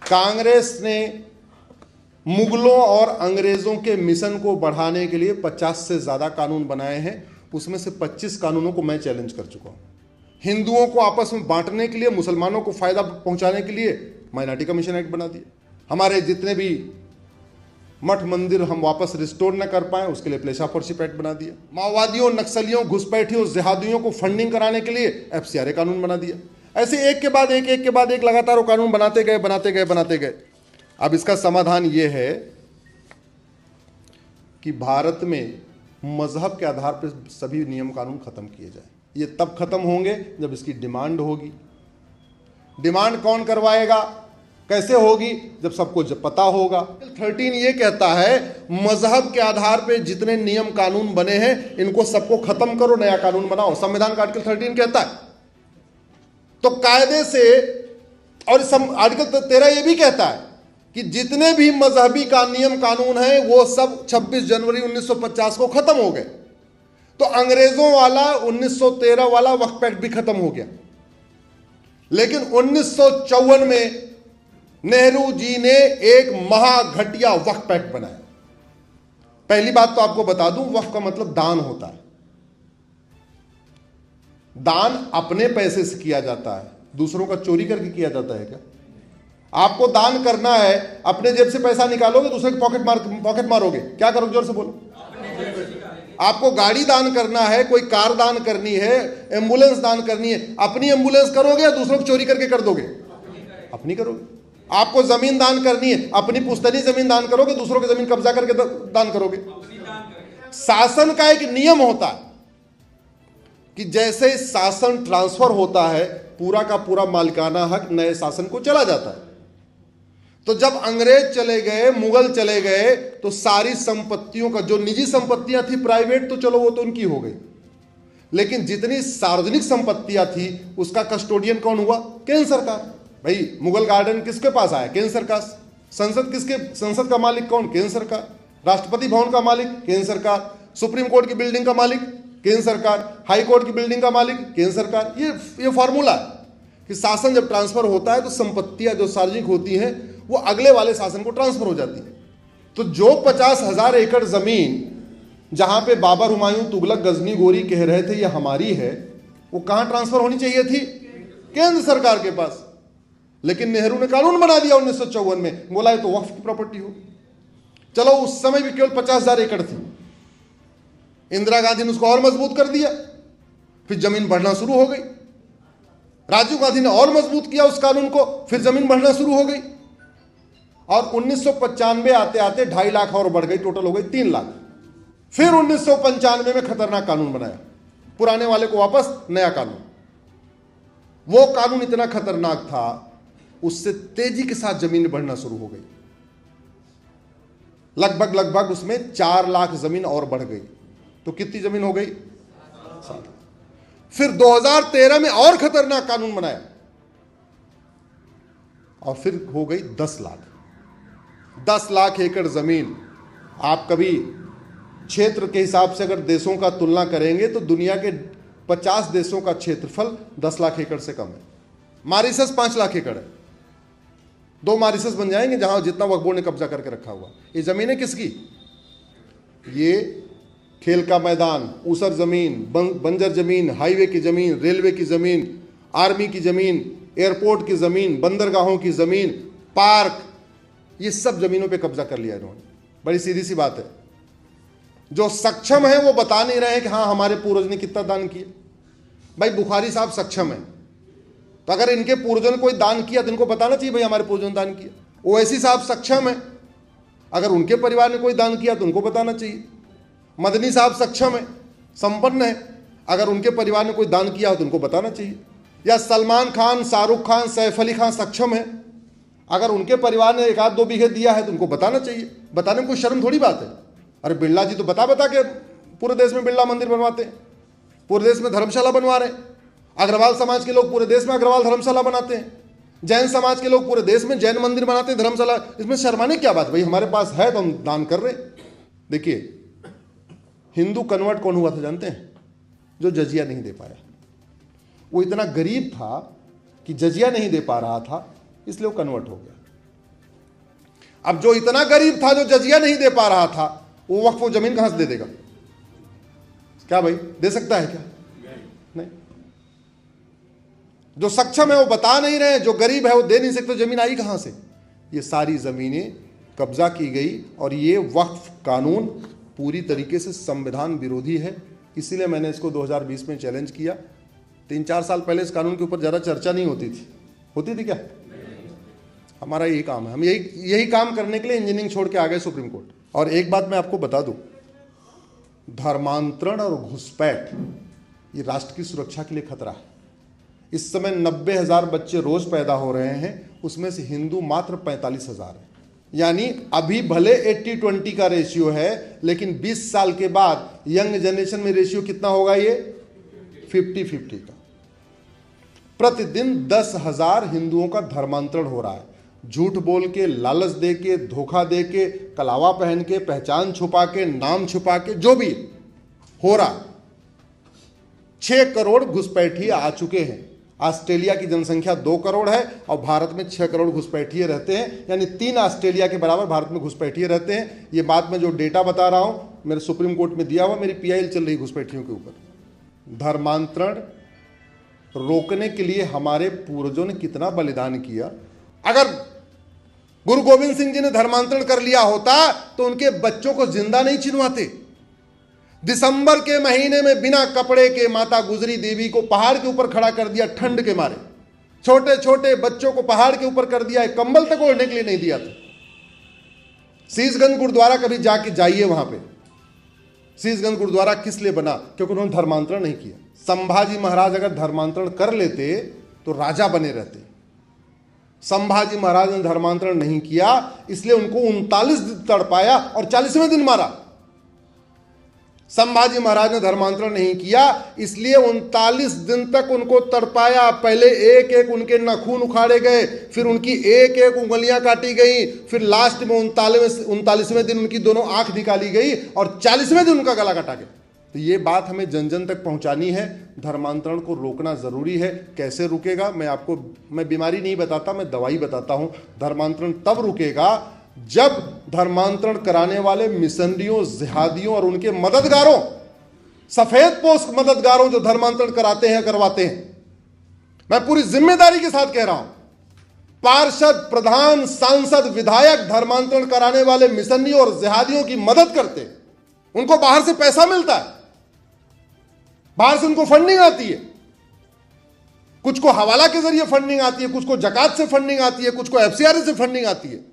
कांग्रेस ने मुगलों और अंग्रेजों के मिशन को बढ़ाने के लिए 50 से ज्यादा कानून बनाए हैं। उसमें से 25 कानूनों को मैं चैलेंज कर चुका हूं। हिंदुओं को आपस में बांटने के लिए, मुसलमानों को फायदा पहुंचाने के लिए माइनॉरिटी कमीशन एक्ट बना दिया। हमारे जितने भी मठ मंदिर हम वापस रिस्टोर न कर पाए उसके लिए प्लेस ऑफ वर्शिप एक्ट बना दिया। माओवादियों, नक्सलियों, घुसपैठियों, जिहादियों को फंडिंग कराने के लिए एफसीआरए कानून बना दिया। ऐसे एक के बाद एक लगातार वो कानून बनाते गए। अब इसका समाधान ये है कि भारत में मजहब के आधार पर सभी नियम कानून खत्म किए जाए। ये तब खत्म होंगे जब इसकी डिमांड होगी। डिमांड कौन करवाएगा, कैसे होगी? जब सबको जब पता होगा। 13 ये कहता है मजहब के आधार पे जितने नियम कानून बने हैं इनको सबको खत्म करो, नया कानून बनाओ। संविधान का आर्टिकल 13 कहता है। तो कायदे से, और आर्टिकल 13 ये भी कहता है कि जितने भी मजहबी का नियम कानून है वो सब 26 जनवरी 1950 को खत्म हो गए। तो अंग्रेजों वाला 1913 वाला वक्फ एक्ट भी खत्म हो गया। लेकिन 1954 में नेहरू जी ने एक महाघटिया वक्फ एक्ट बनाया। पहली बात तो आपको बता दूं, वक्फ का मतलब दान होता है। दान अपने पैसे से किया जाता है, दूसरों का चोरी करके किया जाता है क्या? आपको दान करना है, अपने जेब से पैसा निकालोगे, दूसरे की पॉकेट मारोगे, क्या करोगे? जोर से बोलो। आपको गाड़ी दान करना है, कोई कार दान करनी है, एम्बुलेंस दान करनी है, अपनी एम्बुलेंस करोगे या दूसरों को चोरी करके कर दोगे? अपनी करोगे। आपको जमीन दान करनी है, अपनी पुश्तैनी जमीन दान करोगे, दूसरों की जमीन कब्जा करके दान करोगे? शासन का एक नियम होता है कि जैसे शासन ट्रांसफर होता है, पूरा का पूरा मालिकाना हक नए शासन को चला जाता है। तो जब अंग्रेज चले गए, मुगल चले गए, तो सारी संपत्तियों का, जो निजी संपत्तियां थी प्राइवेट, तो चलो वो तो उनकी हो गई, लेकिन जितनी सार्वजनिक संपत्तियां थी उसका कस्टोडियन कौन हुआ? केंद्र सरकार। भाई मुगल गार्डन किसके पास आया? केंद्र सरकार। संसद का मालिक कौन? केंद्र सरकार। राष्ट्रपति भवन का मालिक केंद्र सरकार। सुप्रीम कोर्ट की बिल्डिंग का मालिक केंद्र सरकार। हाई कोर्ट की बिल्डिंग का मालिक केंद्र सरकार। ये फॉर्मूला है कि शासन जब ट्रांसफर होता है तो संपत्तियां जो सार्वजनिक होती हैं वो अगले वाले शासन को ट्रांसफर हो जाती है। तो जो 50,000 एकड़ जमीन जहां पे बाबर, हुमायूं, तुगलक, गजनी, गोरी कह रहे थे ये हमारी है, वो कहां ट्रांसफर होनी चाहिए थी? केंद्र सरकार के पास। लेकिन नेहरू ने कानून बना दिया 1954 में, बोला ये तो वक्फ की प्रॉपर्टी हो। चलो उस समय भी केवल 50,000 एकड़ थी। इंदिरा गांधी ने उसको और मजबूत कर दिया, फिर जमीन बढ़ना शुरू हो गई। राजीव गांधी ने और मजबूत किया उस कानून को, फिर जमीन बढ़ना शुरू हो गई। और 1995 आते आते 2.5 लाख और बढ़ गई, टोटल हो गई 3 लाख। फिर 1995 में खतरनाक कानून बनाया, पुराने वाले को वापस, नया कानून। वो कानून इतना खतरनाक था, उससे तेजी के साथ जमीन बढ़ना शुरू हो गई। लगभग उसमें 4 लाख जमीन और बढ़ गई। तो कितनी जमीन हो गई? 7। फिर 2013 में और खतरनाक कानून बनाया और फिर हो गई 10 लाख। 10 लाख एकड़ जमीन। आप कभी क्षेत्र के हिसाब से अगर देशों का तुलना करेंगे तो दुनिया के 50 देशों का क्षेत्रफल 10 लाख एकड़ से कम है। मॉरिशस 5 लाख एकड़ है। 2 मॉरिशस बन जाएंगे जहां जितना वक्फ बोर्ड ने कब्जा करके रखा हुआ। ये जमीन है किसकी? ये खेल का मैदान, ऊसर जमीन, बंजर जमीन, हाईवे की जमीन, रेलवे की जमीन, आर्मी की जमीन, एयरपोर्ट की जमीन, बंदरगाहों की जमीन, पार्क, ये सब जमीनों पे कब्जा कर लिया इन्होंने। बड़ी सीधी सी बात है। जो सक्षम है वो बता नहीं रहे हैं कि हाँ हमारे पूर्वज ने कितना दान किया। भाई बुखारी साहब सक्षम है, तो अगर इनके पूर्वजों ने कोई दान किया तो इनको बताना चाहिए भाई हमारे पूर्वजों ने दान किया। ओवैसी साहब सक्षम है, अगर उनके परिवार ने कोई दान किया तो उनको बताना चाहिए। मदनी साहब सक्षम है, संपन्न है, अगर उनके परिवार ने कोई दान किया हो तो उनको बताना चाहिए। या सलमान खान, शाहरुख खान, सैफ अली खान सक्षम है, अगर उनके परिवार ने 1-2 बीघे दिया है तो उनको बताना चाहिए। बताने में कोई शर्म थोड़ी बात है। अरे बिरला जी तो बता के पूरे देश में बिरला मंदिर बनवाते हैं, पूरे देश में धर्मशाला बनवा रहे हैं। अग्रवाल समाज के लोग पूरे देश में अग्रवाल धर्मशाला बनाते हैं। जैन समाज के लोग पूरे देश में जैन मंदिर बनाते हैं, धर्मशाला। इसमें शर्माने क्या बात? भाई हमारे पास है तो हम दान कर रहे हैं। देखिए हिंदू कन्वर्ट कौन हुआ था जानते हैं? जो जजिया नहीं दे पाया। वो इतना गरीब था कि जजिया नहीं दे पा रहा था, इसलिए वो कन्वर्ट हो गया। अब जो इतना गरीब था, जो जजिया नहीं दे पा रहा था, वो वक्फ वो जमीन कहां से दे देगा? क्या भाई दे सकता है क्या? नहीं। जो सक्षम है वो बता नहीं रहे, जो गरीब है वो दे नहीं सकते। जमीन आई कहां से? ये सारी जमीनें कब्जा की गई, और ये वक्फ कानून पूरी तरीके से संविधान विरोधी है। इसीलिए मैंने इसको 2020 में चैलेंज किया। 3-4 साल पहले इस कानून के ऊपर ज़्यादा चर्चा नहीं होती थी क्या? हमारा यही काम है, हम यही काम करने के लिए इंजीनियरिंग छोड़ के आ गए सुप्रीम कोर्ट। और एक बात मैं आपको बता दूं, धर्मांतरण और घुसपैठ ये राष्ट्र की सुरक्षा के लिए खतरा है। इस समय 90,000 बच्चे रोज पैदा हो रहे हैं, उसमें से हिंदू मात्र 45,000 है। यानी अभी भले 80-20 का रेशियो है, लेकिन 20 साल के बाद यंग जनरेशन में रेशियो कितना होगा? ये 50-50 का। प्रतिदिन 10,000 हिंदुओं का धर्मांतरण हो रहा है। झूठ बोल के, लालच दे के, धोखा दे के, कलावा पहन के, पहचान छुपा के, नाम छुपा के, जो भी हो रहा। 6 करोड़ घुसपैठिए आ चुके हैं। ऑस्ट्रेलिया की जनसंख्या 2 करोड़ है और भारत में 6 करोड़ घुसपैठिए रहते हैं, यानी 3 ऑस्ट्रेलिया के बराबर भारत में घुसपैठिए रहते हैं। ये बात मैं जो डेटा बता रहा हूं, मेरे सुप्रीम कोर्ट में दिया हुआ, मेरी PIL चल रही घुसपैठियों के ऊपर। धर्मांतरण रोकने के लिए हमारे पूर्वजों ने कितना बलिदान किया। अगर गुरु गोविंद सिंह जी ने धर्मांतरण कर लिया होता तो उनके बच्चों को जिंदा नहीं चिनवाते। दिसंबर के महीने में बिना कपड़े के माता गुजरी देवी को पहाड़ के ऊपर खड़ा कर दिया ठंड के मारे। छोटे छोटे बच्चों को पहाड़ के ऊपर कर दिया, एक कंबल तक ओढ़ने के लिए नहीं दिया था। शीशगंज गुरुद्वारा कभी जाके जाइए, वहां पे शीशगंज गुरुद्वारा किस लिए बना? क्योंकि उन्होंने धर्मांतरण नहीं किया। संभाजी महाराज अगर धर्मांतरण कर लेते तो राजा बने रहते। संभाजी महाराज ने धर्मांतरण नहीं किया, इसलिए उनको 39 दिन तड़पाया और 40वें दिन मारा। संभाजी महाराज ने धर्मांतरण नहीं किया, इसलिए 39 दिन तक उनको तड़पाया। पहले एक एक उनके नाखून उखाड़े गए, फिर उनकी एक एक उंगलियां काटी गई, फिर लास्ट में 39वें दिन उनकी दोनों आंख निकाली गई और 40वें दिन उनका गला काटा गया। तो ये बात हमें जन जन तक पहुंचानी है। धर्मांतरण को रोकना जरूरी है। कैसे रुकेगा? मैं बीमारी नहीं बताता, मैं दवाई बताता हूं। धर्मांतरण तब रुकेगा जब धर्मांतरण कराने वाले मिशनरियों, जिहादियों और उनके मददगारों, सफेद पोश मददगारों जो धर्मांतरण कराते हैं, करवाते हैं, मैं पूरी जिम्मेदारी के साथ कह रहा हूं, पार्षद, प्रधान, सांसद, विधायक धर्मांतरण कराने वाले मिशनरियों और जिहादियों की मदद करते हैं। उनको बाहर से पैसा मिलता है, बाहर से उनको फंडिंग आती है। कुछ को हवाला के जरिए फंडिंग आती है, कुछ को जकात से फंडिंग आती है, कुछ को FCRA से फंडिंग आती है।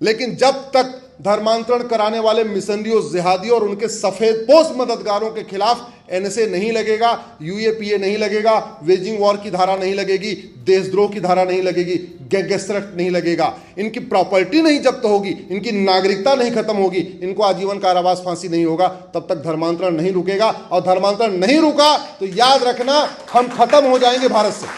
लेकिन जब तक धर्मांतरण कराने वाले मिशनरियों, जिहादियों और उनके सफेदपोश मददगारों के खिलाफ NSA नहीं लगेगा, UAPA नहीं लगेगा, वेजिंग वॉर की धारा नहीं लगेगी, देशद्रोह की धारा नहीं लगेगी, गैंगस्टर एक्ट नहीं लगेगा, इनकी प्रॉपर्टी नहीं जब्त होगी, इनकी नागरिकता नहीं खत्म होगी, इनको आजीवन कारावास, फांसी नहीं होगा, तब तक धर्मांतरण नहीं रुकेगा। और धर्मांतरण नहीं रुका तो याद रखना, हम खत्म हो जाएंगे भारत से।